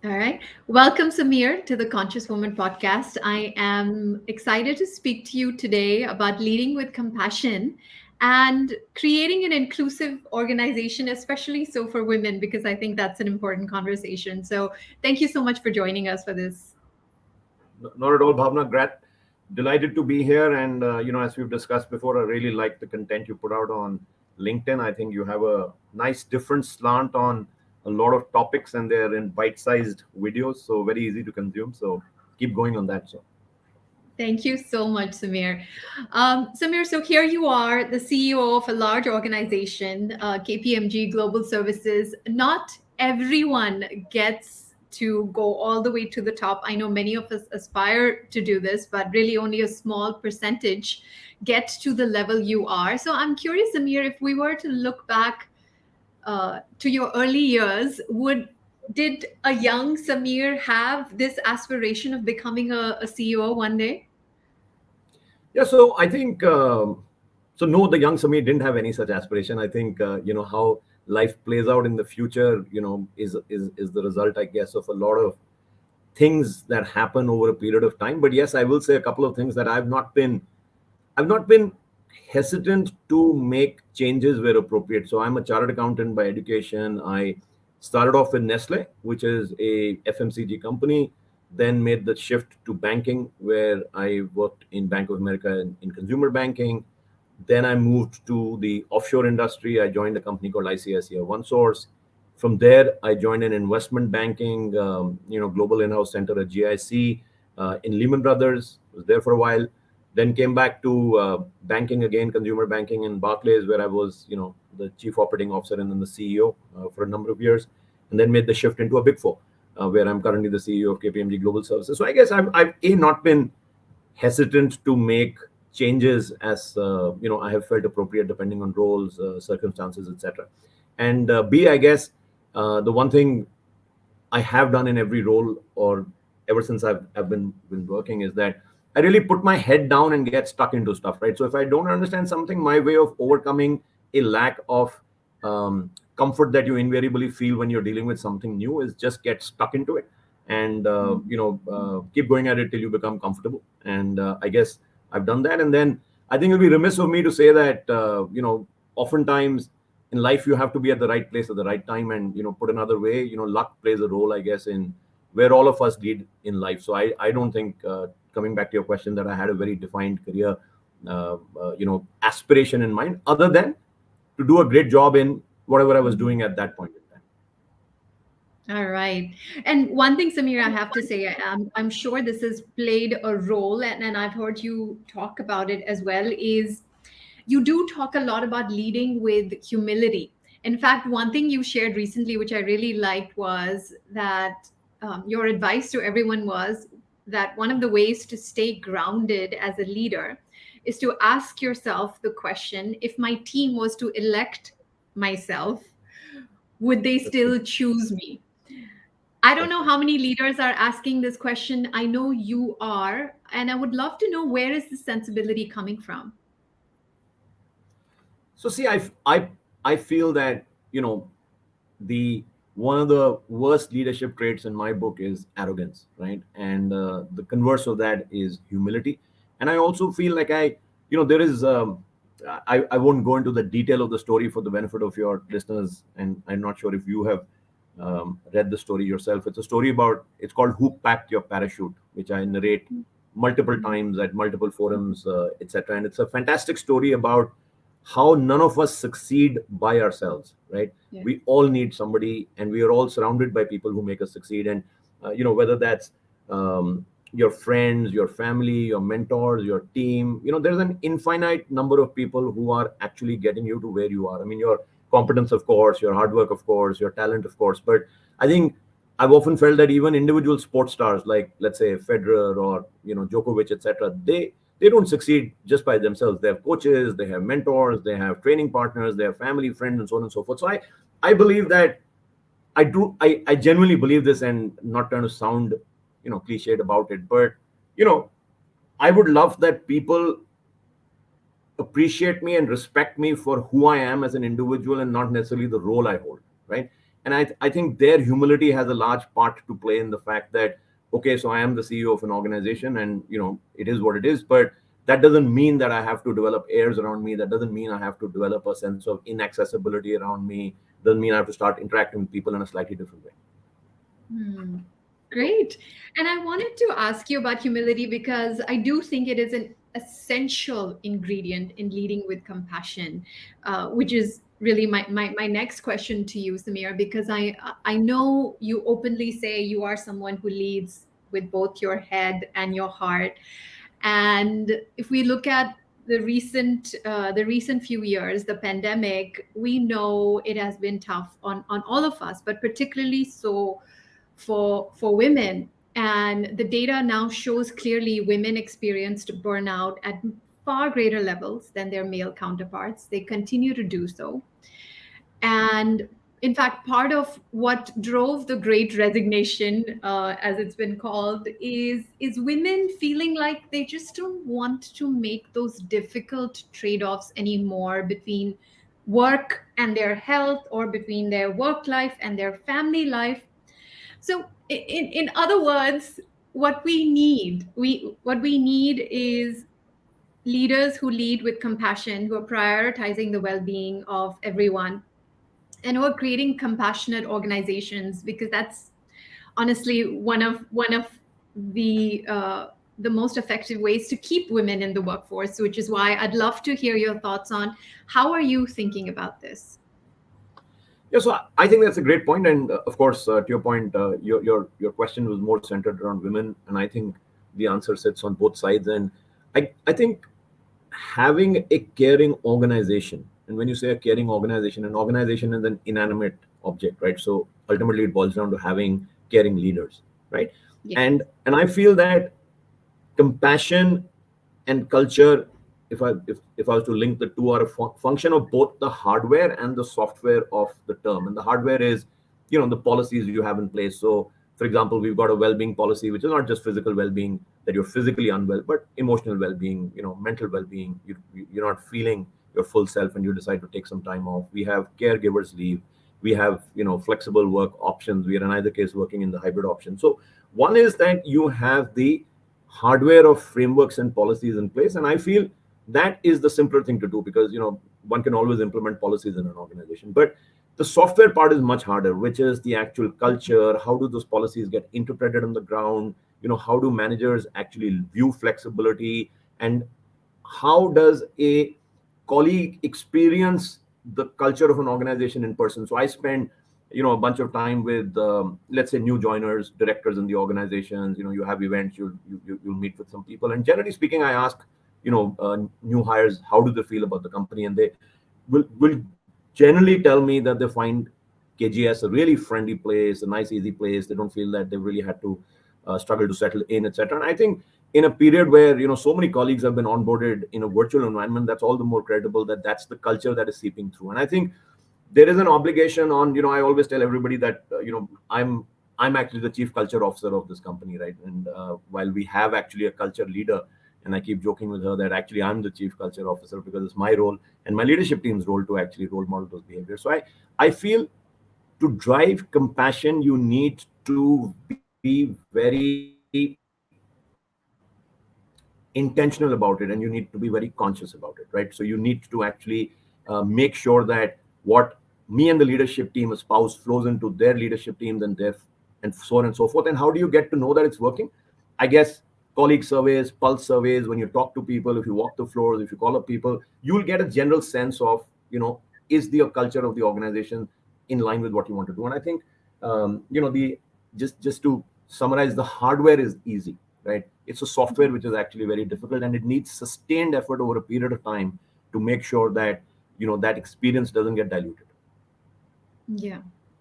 All right. Welcome, Sameer, to the Conscious Woman podcast. I am excited to speak to you today about leading with compassion and creating an inclusive organization, especially so for women, because I think that's an important conversation. So, thank you so much for joining us for this. Not at all, Bhavna. Delighted to be here. And, as we've discussed before, I really like the content you put out on LinkedIn. I think you have a nice different slant on a lot of topics and they're in bite-sized videos. So very easy to consume. So keep going on that. So Thank you so much, Sameer. Sameer, so here you are, the CEO of a large organization, KPMG Global Services. Not everyone gets to go all the way to the top. I know many of us aspire to do this, but really only a small percentage get to the level you are. So I'm curious, Sameer, if we were to look back to your early years, would did a young Sameer have this aspiration of becoming a CEO one day? yeah, so I think so. No, the young Samir didn't have any such aspiration. I think how life plays out in the future. Is the result, I guess, of a lot of things that happen over a period of time. But yes, I will say a couple of things that I've not been hesitant to make changes where appropriate. So I'm a chartered accountant by education. I started off with Nestle, which is a FMCG company, then made the shift to banking, where I worked in Bank of America in consumer banking. Then I moved to the offshore industry. I joined a company called ICICI OneSource. From there, I joined an investment banking, global in-house center at GIC in Lehman Brothers. Was there for a while. Then came back to banking again, consumer banking in Barclays, where I was, the chief operating officer and then the CEO for a number of years, and then made the shift into a big four, where I'm currently the CEO of KPMG Global Services. So I guess I've not been hesitant to make changes as I have felt appropriate depending on roles, circumstances, etc. And B, I guess the one thing I have done in every role or ever since I've been working is that I really put my head down and get stuck into stuff, right? So if I don't understand something, my way of overcoming a lack of comfort that you invariably feel when you're dealing with something new is just get stuck into it and keep going at it till you become comfortable. And I guess I've done that. And then I think it'll be remiss of me to say that oftentimes in life you have to be at the right place at the right time. And put another way, luck plays a role, I guess, in where all of us lead in life. So I don't think, coming back to your question, that I had a very defined career, aspiration in mind, other than to do a great job in whatever I was doing at that point in time. All right. And one thing, Samir, I have to say, I'm sure this has played a role, and I've heard you talk about it as well, is you do talk a lot about leading with humility. In fact, one thing you shared recently, which I really liked, was that your advice to everyone was that one of the ways to stay grounded as a leader is to ask yourself the question, if my team was to elect myself, would they That's true. still choose me? I don't That's know true. how many leaders are asking this question. I know you are, and I would love to know, where is this sensibility coming from? So see, I feel that the one of the worst leadership traits in my book is arrogance, right? And the converse of that is humility. And I also feel like there is I won't go into the detail of the story for the benefit of your listeners, and I'm not sure if you have read the story yourself. It's called Who Packed Your Parachute, which I narrate multiple times at multiple forums, etc. And it's a fantastic story about how none of us succeed by ourselves, right? Yeah. We all need somebody, and we are all surrounded by people who make us succeed. And whether that's your friends, your family, your mentors, your team, there's an infinite number of people who are actually getting you to where you are. I mean, your competence, of course, your hard work, of course, your talent, of course. But I think I've often felt that even individual sports stars, like let's say Federer or Djokovic, etc., they don't succeed just by themselves. They have coaches, they have mentors, they have training partners, they have family, friends, and so on and so forth. So I believe that I genuinely believe this, and not trying to sound cliched about it, but you know I would love that people appreciate me and respect me for who I am as an individual and not necessarily the role I hold, right? And I think their humility has a large part to play in the fact that, okay, so I am the CEO of an organization, and it is what it is, but that doesn't mean that I have to develop airs around me. That doesn't mean I have to develop a sense of inaccessibility around me. Doesn't mean I have to start interacting with people in a slightly different way. Hmm. Great. And I wanted to ask you about humility because I do think it is an essential ingredient in leading with compassion, which is really my next question to you, Samir, because I know you openly say you are someone who leads with both your head and your heart. And if we look at the recent few years, the pandemic, we know it has been tough on all of us, but particularly so for women. And the data now shows clearly women experienced burnout at far greater levels than their male counterparts. They continue to do so. And in fact, part of what drove the great resignation, as it's been called, is women feeling like they just don't want to make those difficult trade-offs anymore between work and their health, or between their work life and their family life. So, in other words, what we need is leaders who lead with compassion, who are prioritizing the well-being of everyone, and who are creating compassionate organizations, because that's honestly one of the most effective ways to keep women in the workforce. Which is why I'd love to hear your thoughts on how are you thinking about this. Yeah, so I think that's a great point, and of course, to your point, your question was more centered around women, and I think the answer sits on both sides. And I think having a caring organization, and when you say a caring organization, an organization is an inanimate object, right? So ultimately, it boils down to having caring leaders, right? Yeah. And I feel that compassion and culture, if I was to link the two, are a function of both the hardware and the software of the term. And the hardware is the policies you have in place. So for example, we've got a well-being policy, which is not just physical well-being, that you're physically unwell, but emotional well-being, mental well-being. You're not feeling your full self and you decide to take some time off. We have caregivers leave. We have flexible work options. We are in either case working in the hybrid option. So one is that you have the hardware of frameworks and policies in place, and I feel that is the simpler thing to do, because one can always implement policies in an organization. But the software part is much harder, which is the actual culture. How do those policies get interpreted on the ground? How do managers actually view flexibility, and how does a colleague experience the culture of an organization in person? So I spend a bunch of time with let's say new joiners, directors in the organizations. You have events, you'll meet with some people, and generally speaking, I ask new hires, how do they feel about the company, and they will generally tell me that they find KGS a really friendly place, a nice, easy place. They don't feel that they really had to struggle to settle in, etc. And I think in a period where so many colleagues have been onboarded in a virtual environment, that's all the more credible that that's the culture that is seeping through. And I think there is an obligation on, I always tell everybody that I'm actually the chief culture officer of this company, right? And while we have actually a culture leader, and I keep joking with her that actually I'm the chief culture officer, because it's my role and my leadership team's role to actually role model those behaviors. So I feel, to drive compassion, you need to be very intentional about it, and you need to be very conscious about it, right? So you need to actually make sure that what me and the leadership team espouse flows into their leadership teams, and so on and so forth. And how do you get to know that it's working? I guess colleague surveys, pulse surveys. When you talk to people, if you walk the floors, if you call up people, you'll get a general sense of is the culture of the organization in line with what you want to do. And I think the just to summarize, the hardware is easy, right? It's a software which is actually very difficult, and it needs sustained effort over a period of time to make sure that that experience doesn't get diluted. Yeah,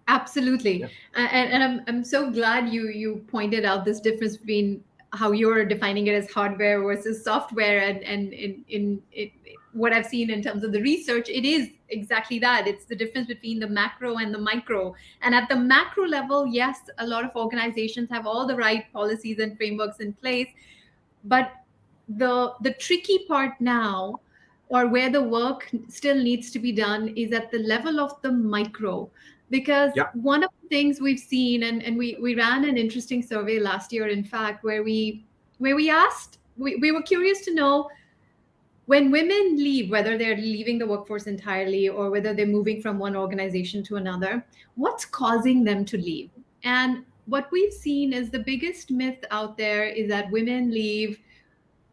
absolutely. Yeah. And I'm so glad you pointed out this difference between how you're defining it as hardware versus software. And in what I've seen in terms of the research, it is exactly that. It's the difference between the macro and the micro. And at the macro level, yes, a lot of organizations have all the right policies and frameworks in place, but the tricky part now, or where the work still needs to be done, is at the level of the micro. Because Yeah. one of the things we've seen, and we ran an interesting survey last year, in fact, where we asked, we were curious to know, when women leave, whether they're leaving the workforce entirely or whether they're moving from one organization to another, what's causing them to leave? And what we've seen is the biggest myth out there is that women leave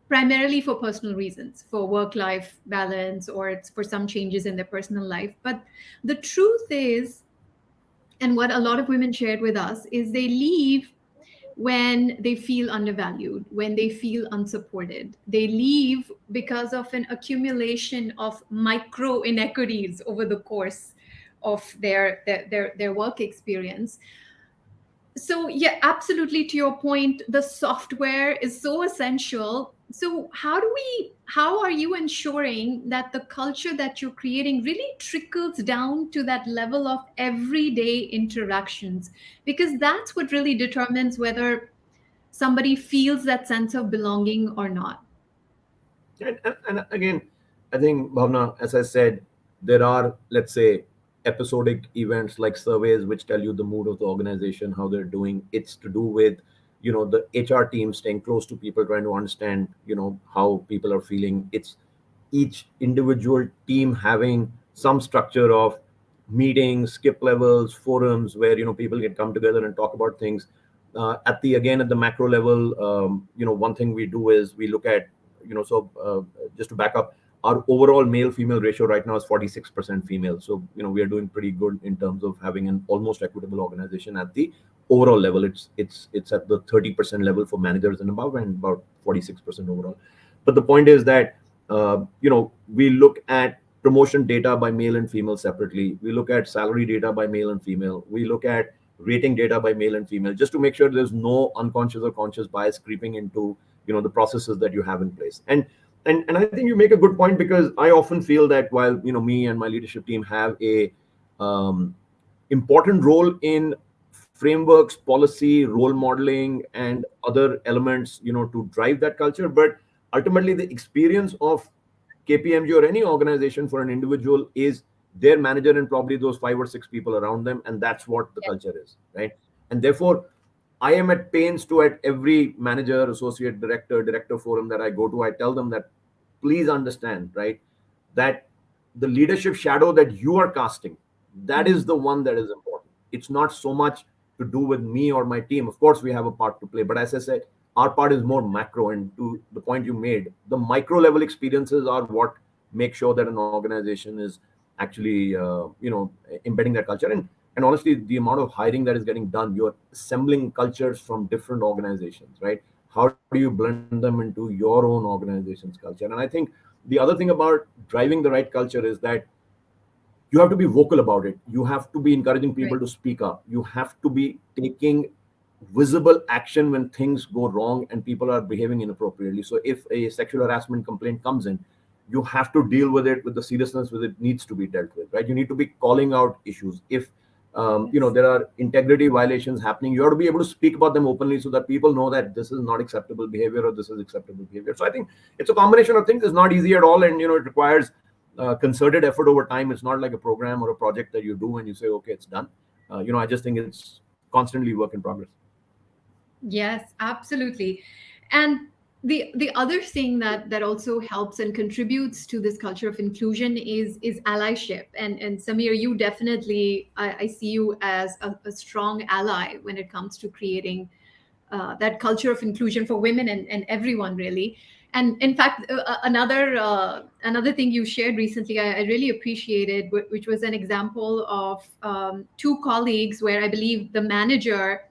primarily for personal reasons, for work life balance, or it's for some changes in their personal life. But the truth is, and what a lot of women shared with us, is they leave when they feel undervalued, when they feel unsupported. They leave because of an accumulation of micro inequities over the course of their work experience. So yeah, absolutely, to your point, the software is so essential. So how are you ensuring that the culture that you're creating really trickles down to that level of everyday interactions? Because that's what really determines whether somebody feels that sense of belonging or not. And again, I think, Bhavna, as I said, there are, let's say, episodic events like surveys which tell you the mood of the organization, how they're doing. It's to do with, the HR team staying close to people, trying to understand, how people are feeling. It's each individual team having some structure of meetings, skip levels, forums where people can come together and talk about things. At the macro level, one thing we do is we look at, just to back up, our overall male female ratio right now is 46% female. So we are doing pretty good in terms of having an almost equitable organization at the overall level. It's at the 30% level for managers and above, and about 46% overall. But the point is that we look at promotion data by male and female separately. We look at salary data by male and female. We look at rating data by male and female, just to make sure there's no unconscious or conscious bias creeping into the processes that you have in place. And I think you make a good point, because I often feel that while me and my leadership team have a important role in frameworks, policy, role modeling, and other elements, to drive that culture. But ultimately, the experience of KPMG or any organization for an individual is their manager and probably those 5 or 6 people around them, and that's what the culture is, right? And therefore, I am at pains to, at every manager, associate director, director forum that I go to, I tell them that please understand, right, that the leadership shadow that you are casting, that is the one that is important. It's not so much to do with me or my team. Of course, we have a part to play, but as I said, our part is more macro. And to the point you made, the micro level experiences are what make sure that an organization is actually, embedding that culture. And honestly, the amount of hiring that is getting done, you're assembling cultures from different organizations, right? How do you blend them into your own organization's culture? And I think the other thing about driving the right culture is that you have to be vocal about it. You have to be encouraging people Right. to speak up. You have to be taking visible action when things go wrong and people are behaving inappropriately. So if a sexual harassment complaint comes in, you have to deal with it with the seriousness with it needs to be dealt with, right? You need to be calling out issues. If Yes. there are integrity violations happening, you have to be able to speak about them openly so that people know that this is not acceptable behavior or this is acceptable behavior. So I think it's a combination of things. It's not easy at all, and it requires concerted effort over time. It's not like a program or a project that you do and you say, okay, it's done. I just think it's constantly work in progress. Yes, absolutely. And the other thing that also helps and contributes to this culture of inclusion is allyship. And Samir, you definitely, I see you as a strong ally when it comes to creating that culture of inclusion for women and everyone really. And in fact, another thing you shared recently, I really appreciated, which was an example of two colleagues where I believe the manager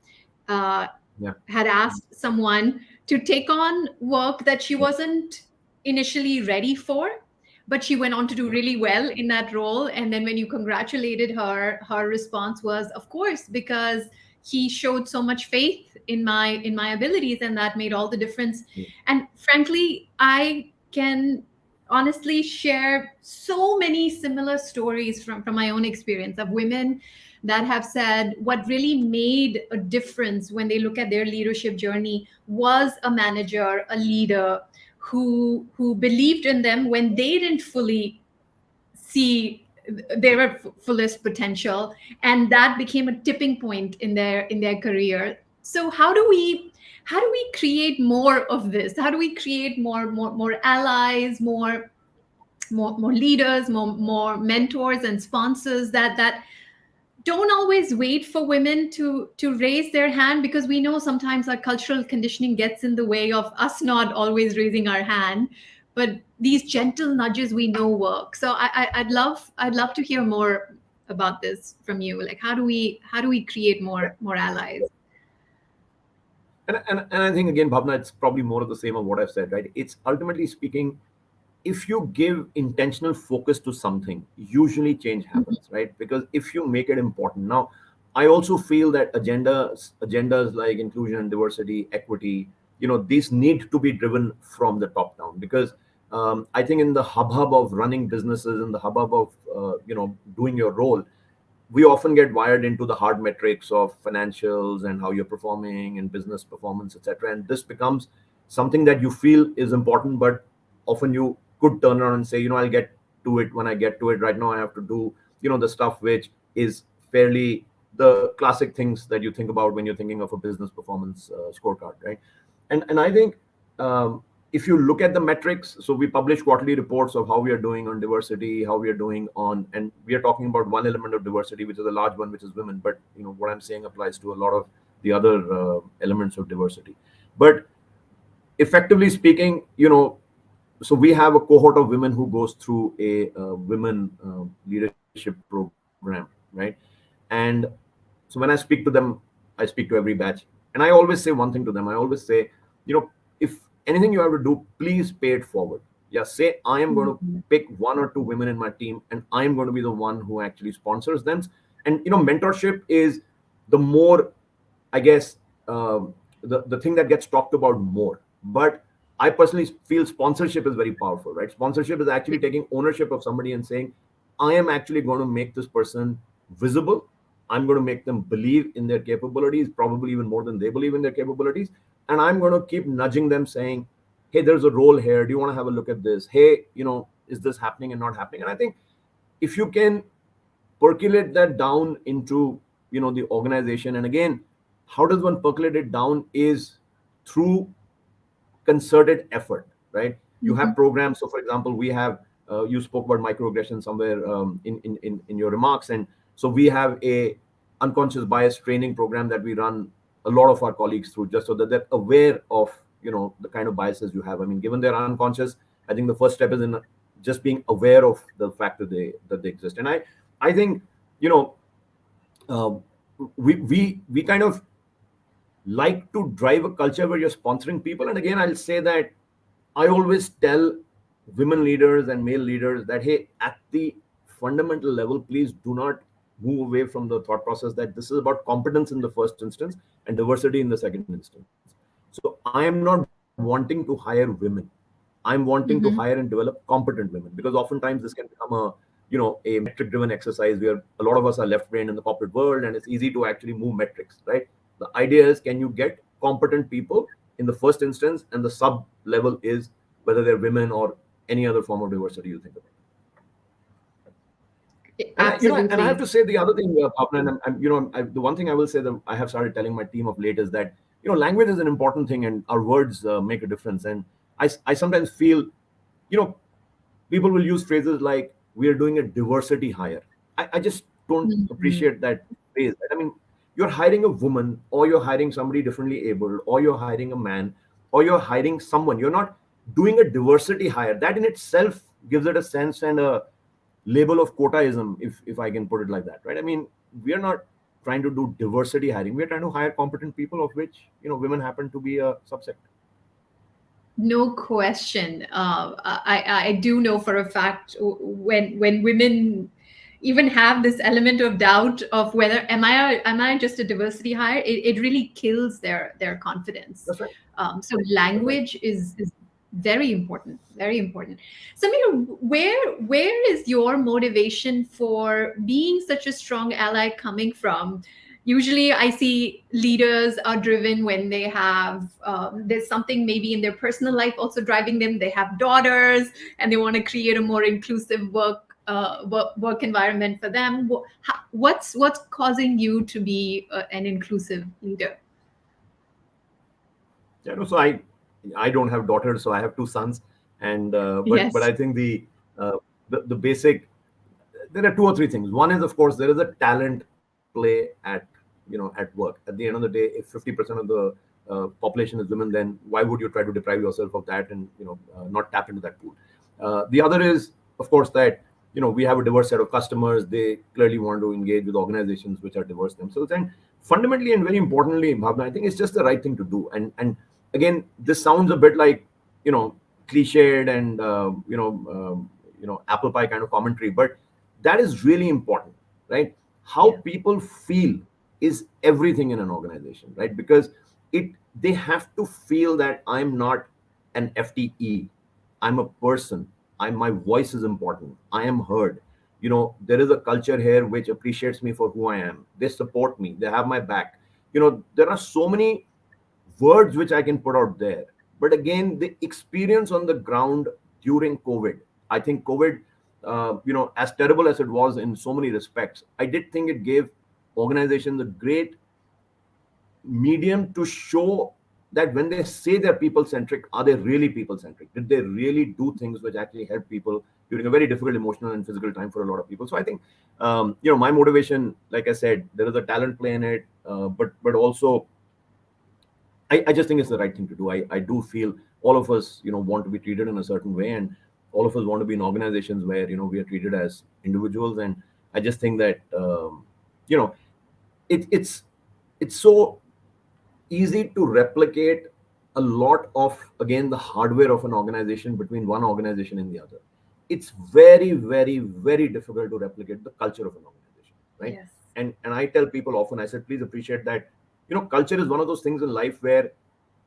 uh, Yeah. had asked someone to take on work that she wasn't initially ready for, but she went on to do Yeah. really well in that role. And then when you congratulated her, her response was, of course, because he showed so much faith in my abilities, and that made all the difference. Yeah. And frankly, I can honestly share so many similar stories from my own experience of women that have said what really made a difference when they look at their leadership journey was a manager, a leader who believed in them when they didn't fully see their fullest potential, and that became a tipping point in their career. So how do we create more of this? How do we create more allies, more leaders, more mentors and sponsors that don't always wait for women to raise their hand, because we know sometimes our cultural conditioning gets in the way of us not always raising our hand, but these gentle nudges we know work. So I'd love to hear more about this from you. Like, how do we create more allies? And I think again, Bhavna, it's probably more of the same of what I've said, right? It's ultimately speaking, if you give intentional focus to something, usually change happens, right? Because if you make it important. Now, I also feel that agendas like inclusion and diversity, equity, these need to be driven from the top down, because I think in the hubbub of running businesses, in the hubbub of doing your role, we often get wired into the hard metrics of financials and how you're performing and business performance, etc. And this becomes something that you feel is important, but often you could turn around and say, I'll get to it when I get to it. Right now, I have to do, the stuff which is fairly the classic things that you think about when you're thinking of a business performance scorecard, right? And I think if you look at the metrics, so we publish quarterly reports of how we are doing on diversity, how we are doing on, and we are talking about one element of diversity, which is a large one, which is women. But what I'm saying applies to a lot of the other elements of diversity. But effectively speaking, so we have a cohort of women who goes through a women leadership program, right? And so when I speak to them, I speak to every batch, and I always say one thing to them. I always say, if anything you have to do, please pay it forward. Yeah, say I am going to pick one or two women in my team, and I am going to be the one who actually sponsors them. And mentorship is the more, I guess, the thing that gets talked about more. But I personally feel sponsorship is very powerful, right? Sponsorship is actually taking ownership of somebody and saying, I am actually going to make this person visible. I'm going to make them believe in their capabilities, probably even more than they believe in their capabilities. And I'm going to keep nudging them saying, hey, there's a role here. Do you want to have a look at this? Hey, is this happening and not happening? And I think if you can percolate that down into, the organization, and again, how does one percolate it down is through concerted effort, right? You have programs. So for example, we have you spoke about microaggression somewhere in your remarks, and so we have a unconscious bias training program that we run a lot of our colleagues through, just so that they're aware of the kind of biases you have. I mean, given they're unconscious, I think the first step is in just being aware of the fact that they exist. And I think uh, we kind of like to drive a culture where you're sponsoring people. And again, I'll say that I always tell women leaders and male leaders that, hey, at the fundamental level, please do not move away from the thought process that this is about competence in the first instance and diversity in the second instance. So I am not wanting to hire women. I'm wanting to hire and develop competent women, because oftentimes this can become a metric driven exercise where a lot of us are left brained in the corporate world, and it's easy to actually move metrics, right? The idea is, can you get competent people in the first instance, and the sub level is whether they're women or any other form of diversity you think about. And I have to Absolutely. say the other thing, Bhavna, and the one thing I will say that I have started telling my team of late is that language is an important thing, and our words make a difference. And I sometimes feel, you know, people will use phrases like we are doing a diversity hire. I just don't Mhm. appreciate that phrase. I mean, you're hiring a woman, or you're hiring somebody differently abled, or you're hiring a man, or you're hiring someone. You're not doing a diversity hire. That in itself gives it a sense and a label of quotaism, if I can put it like that, right? I mean, we are not trying to do diversity hiring. We are trying to hire competent people, of which women happen to be a subset. No question. I do know for a fact, when women even have this element of doubt of whether am I just a diversity hire, it really kills their confidence. That's right. So That's right. language is very important, very important. Samir, where is your motivation for being such a strong ally coming from? Usually I see leaders are driven when they have there's something maybe in their personal life also driving them. They have daughters and they want to create a more inclusive work environment for them? What's causing you to be an inclusive leader? Yeah, no, so I don't have daughters, so I have two sons, and but Yes. I think uh, the basic, there are two or three things. One is, of course, there is a talent play at, at work. At the end of the day, if 50% of the population is women, then why would you try to deprive yourself of that and not tap into that pool? The other is, of course, that we have a diverse set of customers. They clearly want to engage with organizations which are diverse themselves, and fundamentally and very importantly, Bhavna, I think it's just the right thing to do. And again, this sounds a bit like cliched and apple pie kind of commentary, but that is really important, right? How Yeah. people feel is everything in an organization, right? Because it they have to feel that I'm not an FTE, I'm a person, my voice is important, I am heard. There is a culture here which appreciates me for who I am. They support me, they have my back. There are so many words which I can put out there. But again, the experience on the ground during COVID, I think COVID, as terrible as it was in so many respects, I did think it gave organizations a great medium to show that when they say they're people centric, are they really people centric? Did they really do things which actually help people during a very difficult emotional and physical time for a lot of people? So I think, my motivation, like I said, there is a talent play in it, but also I just think it's the right thing to do. I do feel all of us, want to be treated in a certain way, and all of us want to be in organizations where we are treated as individuals. And I just think that you know, it's so easy to replicate a lot of, again, the hardware of an organization between one organization and the other. It's very, very, very difficult to replicate the culture of an organization, right? Yes. And I tell people often, I said, please appreciate that culture is one of those things in life where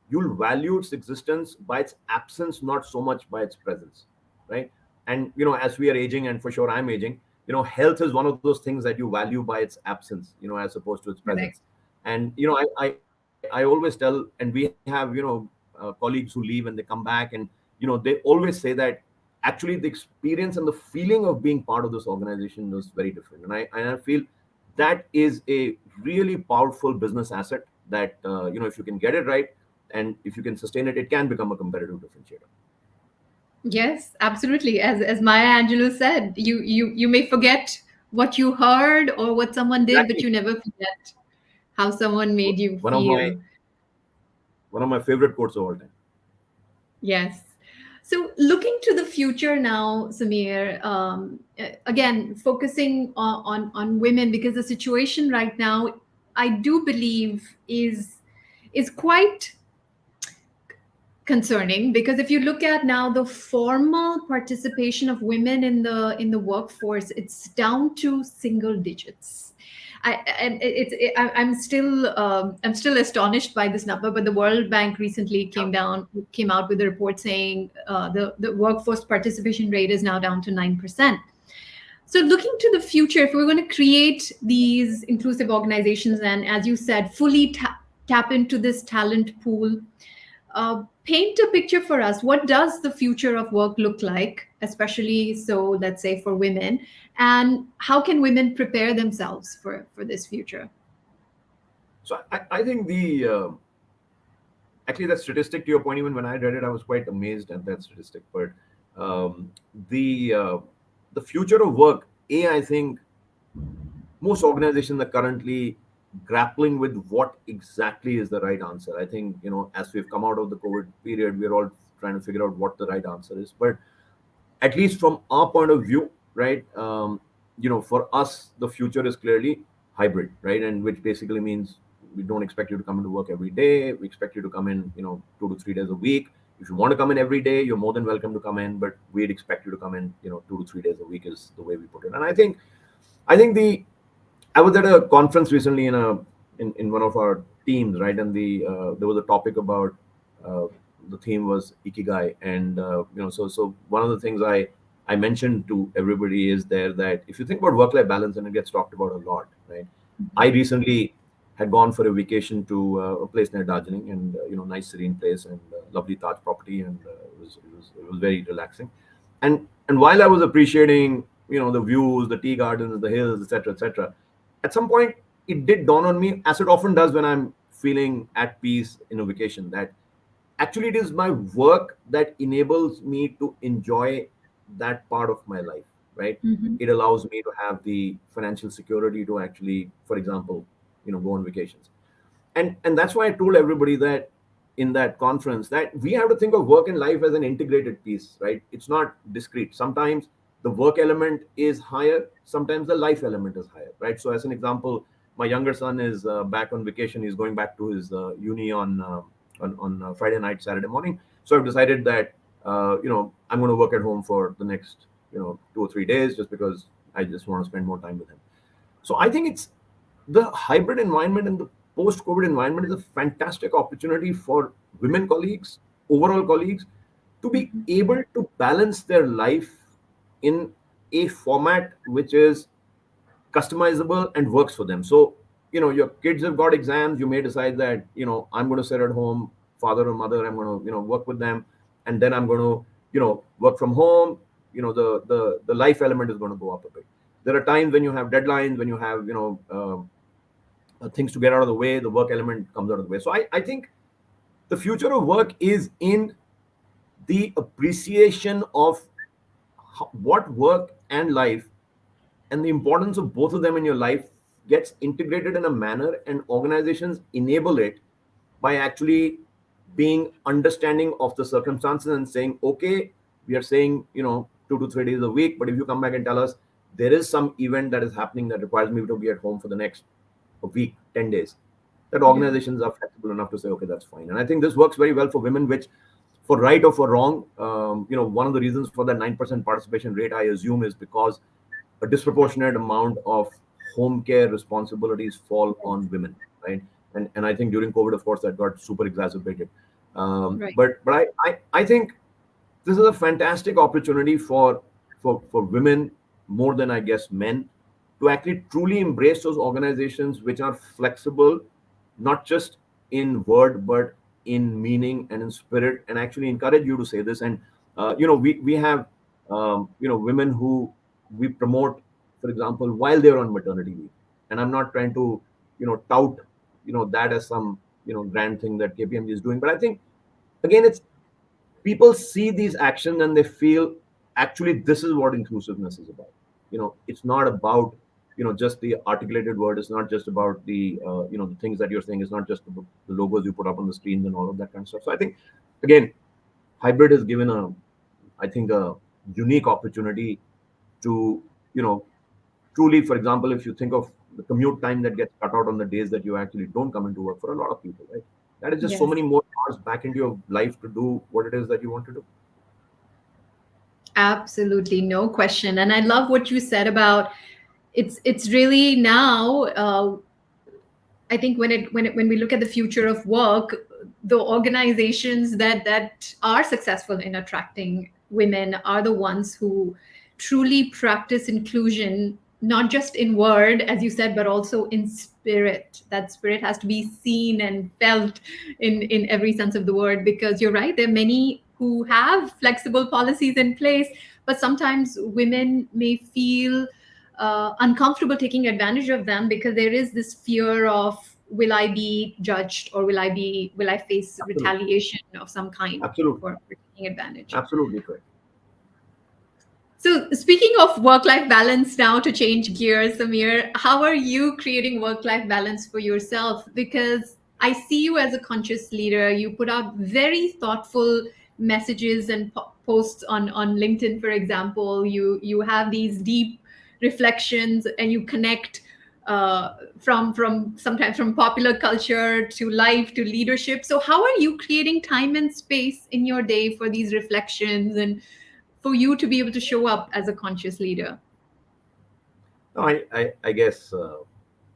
you'll value its existence by its absence, not so much by its presence, right? And as we are aging, and for sure I'm aging, health is one of those things that you value by its absence, as opposed to its Correct. presence. And I always tell, and we have colleagues who leave and they come back, and they always say that actually the experience and the feeling of being part of this organization was very different. And I feel that is a really powerful business asset that if you can get it right and if you can sustain it, it can become a competitive differentiator. Yes, absolutely. As Maya Angelou said, you may forget what you heard or what someone did, but Exactly. you never forget how someone made you One of my feel. favorite quotes of all time. Yes. So, looking to the future now, Sameer, again, focusing on women, because the situation right now, I do believe, is quite concerning, because if you look at now the formal participation of women in the workforce, it's down to single digits. I'm still astonished by this number, but the World Bank recently came out with a report saying the workforce participation rate is now down to 9%. So, looking to the future, if we're going to create these inclusive organizations and, as you said, fully tap into this talent pool, paint a picture for us. What does the future of work look like, especially so, let's say, for women, and how can women prepare themselves for this future? So I think the actually that statistic, to your point, even when I read it, I was quite amazed at that statistic. But um, the uh, the future of work, I think most organizations are currently grappling with what exactly is the right answer. I think, as we've come out of the COVID period, we're all trying to figure out what the right answer is. But at least from our point of view, right, for us, the future is clearly hybrid, right? And which basically means we don't expect you to come into work every day. We expect you to come in, 2 to 3 days a week. If you want to come in every day, you're more than welcome to come in, but we'd expect you to come in, 2 to 3 days a week is the way we put it. And I think I was at a conference recently in one of our teams, right? And there was a topic about uh, the theme was ikigai, and so one of the things I mentioned to everybody is there that if you think about work-life balance, and it gets talked about a lot, right? I recently had gone for a vacation to a place near Darjeeling, and nice serene place, and lovely Taj property, and it was very relaxing. And while I was appreciating the views, the tea gardens, the hills, etc., etc. At some point, it did dawn on me, as it often does when I'm feeling at peace in a vacation, that actually it is my work that enables me to enjoy that part of my life, right? Mhm. It allows me to have the financial security to actually, for example, go on vacations. And that's why I told everybody that in that conference, that we have to think of work and life as an integrated piece, right? It's not discrete. Sometimes the work element is higher, sometimes the life element is higher, right? So as an example, my younger son is back on vacation. He's going back to his uni on Friday night, Saturday morning. So I've decided that I'm going to work at home for the next 2 or 3 days, just because I just want to spend more time with him. So I think it's the hybrid environment and the post-COVID environment is a fantastic opportunity for women colleagues, overall colleagues, to be Mhm. able to balance their life in a format which is customizable and works for them. So, your kids have got exams, you may decide that, I'm going to sit at home, father or mother, I'm going to, work with them, and then I'm going to, work from home. The life element is going to go up a bit. There are times when you have deadlines, when you have, things to get out of the way, the work element comes out of the way. So I think the future of work is in the appreciation of what work and life and the importance of both of them in your life gets integrated in a manner, and organizations enable it by actually being understanding of the circumstances and saying, okay, we are saying 2 to 3 days a week, but if you come back and tell us there is some event that is happening that requires me to be at home for the next a week, 10 days, that Yeah. organizations are flexible enough to say, okay, that's fine. And I think this works very well for women, which, for right or for wrong, one of the reasons for that 9% participation rate, I assume, is because a disproportionate amount of home care responsibilities fall on women, right? And I think during COVID, of course, that got super exacerbated. Right. But I think this is a fantastic opportunity for women, more than I guess men, to actually truly embrace those organizations which are flexible, not just in word but in meaning and in spirit, and actually encourage you to say this. And we have women who we promote, for example, while they're on maternity leave. And I'm not trying to tout that as some grand thing that KPMG is doing, but I think, again, it's people see these actions and they feel, actually, this is what inclusiveness is about. It's not about just the articulated word. It's not just about the things that you're saying. It's not just about the logos you put up on the screens and all of that kind of stuff. So I think, again, hybrid has given a unique opportunity to truly, for example, if you think of the commute time that gets cut out on the days that you actually don't come into work, for a lot of people, right? That is just so Yes. many more hours back into your life to do what it is that you want to do. Absolutely, no question. And I love what you said about it's really now I think when we look at the future of work, the organizations that are successful in attracting women are the ones who truly practice inclusion, not just in word, as you said, but also in spirit. That spirit has to be seen and felt in every sense of the word. Because you're right, there are many who have flexible policies in place, but sometimes women may feel uncomfortable taking advantage of them because there is this fear of, will I be judged, or will I face Absolutely, retaliation of some kind absolutely, for taking advantage. absolutely correct. So speaking of work-life balance, now to change gears, Samir, how are you creating work-life balance for yourself? Because I see you as a conscious leader. You put out very thoughtful messages and posts on LinkedIn, for example. You have these deep reflections, and you connect from sometimes from popular culture to life to leadership. So how are you creating time and space in your day for these reflections and for you to be able to show up as a conscious leader? No, I guess,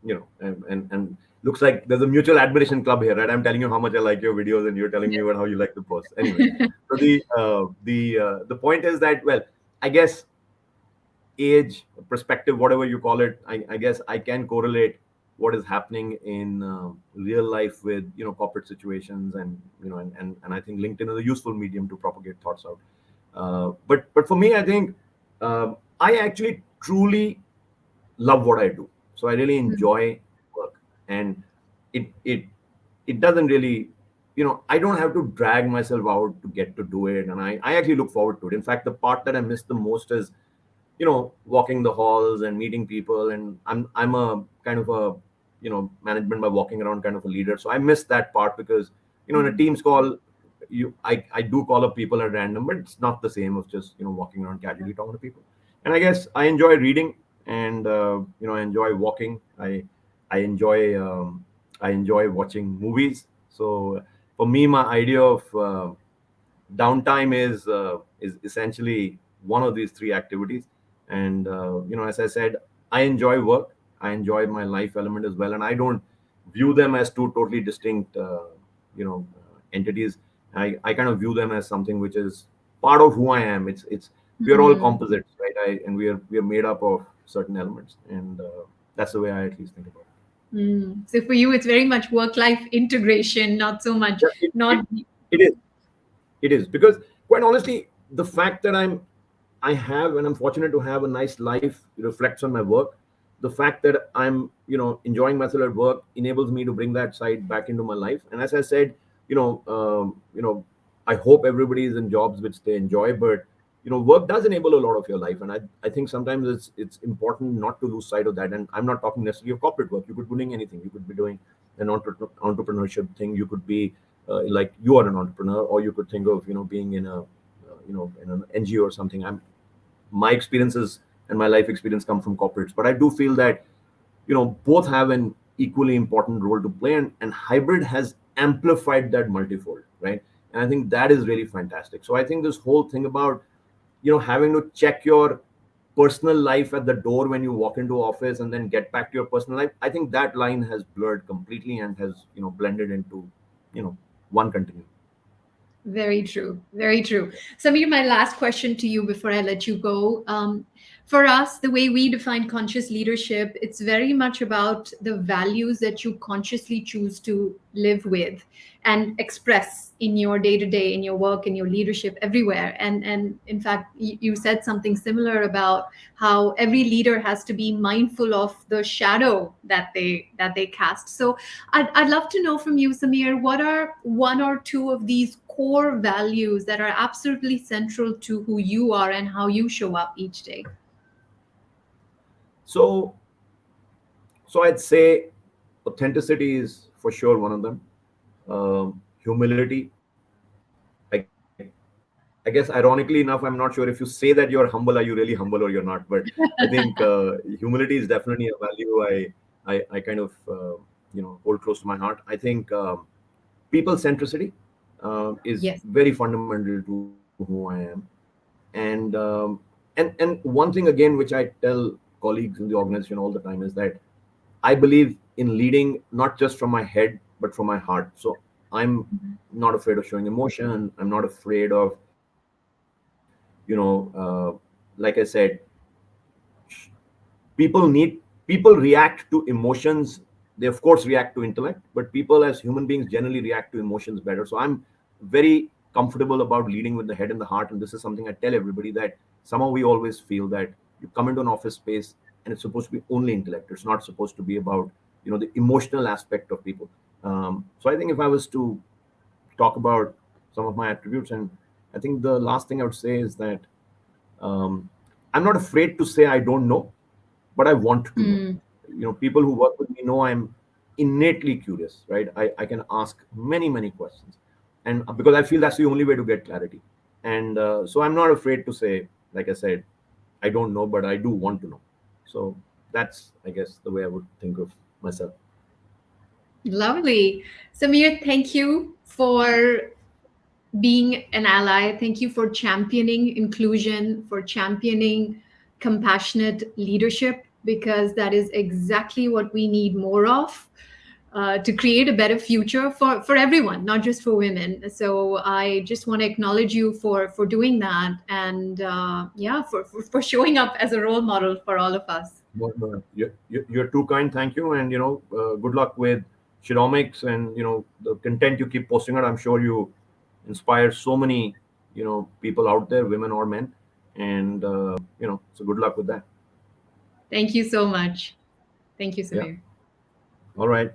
and looks like there's a mutual admiration club here, right? I'm telling you how much I like your videos, and you're telling me about how you like the posts. Anyway, so the point is that, well, I guess age, perspective, whatever you call it, I guess I can correlate what is happening in real life with corporate situations, and and I think LinkedIn is a useful medium to propagate thoughts out. But for me, I think I actually truly love what I do. So I really Mm. enjoy work, and it it it doesn't really, I don't have to drag myself out to get to do it, and I actually look forward to it. In fact, the part that I miss the most is, walking the halls and meeting people, and I'm a kind of a, management by walking around kind of a leader. So I miss that part because, in a Mm. team's call, I do call up people at random, but it's not the same as just, walking around casually talking to people. And I guess I enjoy reading, and I enjoy walking. I enjoy watching movies. So for me, my idea of downtime is essentially one of these three activities. And as I said, I enjoy work, I enjoy my life element as well, and I don't view them as two totally distinct entities. I kind of view them as something which is part of who I am. It's We are all Mm. composites, right? And we are made up of certain elements, and that's the way I at least think about it. Mm. So for you, it's very much work-life integration, not so much, Yeah, not. it is. It is because, quite honestly, the fact that I have and I'm fortunate to have a nice life reflects on my work. The fact that I'm enjoying myself at work enables me to bring that side back into my life. And as I said, I hope everybody is in jobs which they enjoy, but work does enable a lot of your life, and I think sometimes it's important not to lose sight of that. And I'm not talking necessarily of corporate work. You could be doing anything. You could be doing an entrepreneurship thing. You could be like you are an entrepreneur, or you could think of being in a in an NGO or something. My experiences and my life experience come from corporates, but I do feel that both have an equally important role to play, and hybrid has amplified that multifold, right? And I think that is really fantastic. So I think this whole thing about having to check your personal life at the door when you walk into office and then get back to your personal life, I think that line has blurred completely and has blended into you know one continuum. Very true. Very true. Samir, my last question to you before I let you go. For us, the way we define conscious leadership, it's very much about the values that you consciously choose to live with and express in your day to day, in your work, in your leadership, everywhere. And in fact, you said something similar about how every leader has to be mindful of the shadow that they cast. So I'd love to know from you, Samir, what are one or two of these core values that are absolutely central to who you are and how you show up each day? So so I'd say authenticity is for sure one of them. Humility. I guess ironically enough, I'm not sure if you say that you're humble, are you really humble or you're not? But I think humility is definitely a value I kind of hold close to my heart. I think people centricity is Yes. very fundamental to who I am. And one thing again which I tell colleagues in the organization all the time is that I believe in leading not just from my head but from my heart. So I'm not afraid of showing emotion. I'm not afraid of like I said, people react to emotions. They of course react to intellect, but people as human beings generally react to emotions better. So I'm very comfortable about leading with the head and the heart, and this is something I tell everybody, that somehow we always feel that you come into an office space and it's supposed to be only intellect. It's not supposed to be about the emotional aspect of people. So I think if I was to talk about some of my attributes, and I think the last thing I would say is that um, I'm not afraid to say I don't know, but I want to know. Mm. People who work with me know I'm innately curious, right? I can ask many, many questions. And because I feel that's the only way to get clarity. And so I'm not afraid to say, like I said, I don't know, but I do want to know. So that's, I guess, the way I would think of myself. Lovely. Samir, thank you for being an ally. Thank you for championing inclusion, for championing compassionate leadership, because that is exactly what we need more of. To create a better future for everyone, not just for women. So I just want to acknowledge you for doing that, and yeah, for showing up as a role model for all of us. You're too kind. Thank you. And, good luck with Shiromics and, the content you keep posting out. I'm sure you inspire so many, people out there, women or men. And so good luck with that. Thank you so much. Thank you, Yeah. Samir. All right.